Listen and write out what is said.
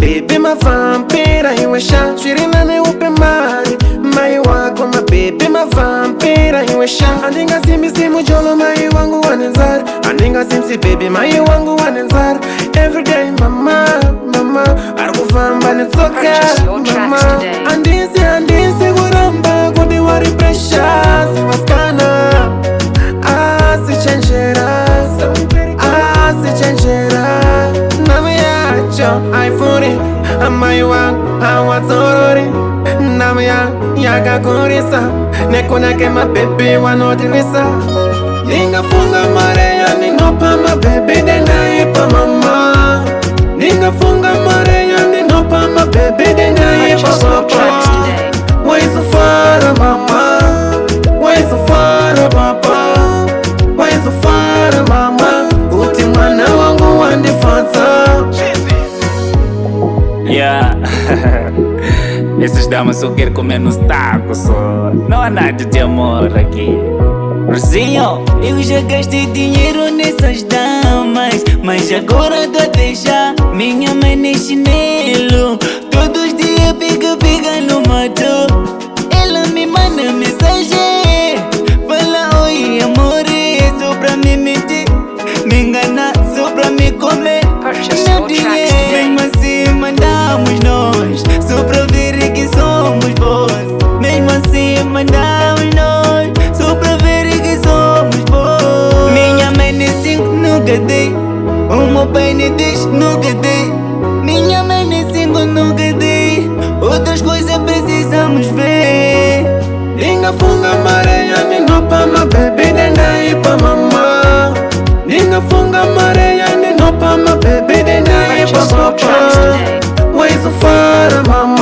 Baby, my vampira, you a shot, shirina ne upe mari. Mai wako, my baby, my vampira, you a shot. Andinga simbi simu jolo, mai wangu wanenzar. Andinga simsi baby, mai wangu wanenzar. Everyday, mama, mama, arkufamba nitsoka, mama. Andisi, guramba, kudi wari pressure, siwaskana. Si changerà, si changerà. Nami yacho, iPhone, amai wangu, hawatorori. Nami yaga kurisa, nekuna ke my baby wanotirisa. Ninga funga mareya, ninopa my baby dena ipa mama. Ninga funga mareya, ninopa my baby dena ipa papa. Why so far, mama? Why so far, papa? Why so far, mama? Uti mwana wangu wandifansa. Yeah. Essas damas só querem comer nos tacos só. Não há nada de amor aqui. Rosinho, eu já gastei dinheiro nessas damas, mas agora tô a deixar. Minha mãe nem chinelo, todos os dias pega no mato. Ela me manda mensagem, fala oi amor, só pra me mentir, me enganar, só pra me comer. Não dinheiro, mesmo assim mandamos nós, só pra ver que somos bons. Mesmo assim mandamos nós, só pra ver que somos bons. Minha mãe nem 5 nunca dei, o meu pai nem 10 nunca dei. Minha mãe nem 5 nunca dei, outras coisas precisamos ver. Ninga funga mareya, ninopa my baby dena ipa mama. Ninga funga mareya, ninopa my baby dena ipa papa. Why so far, mama?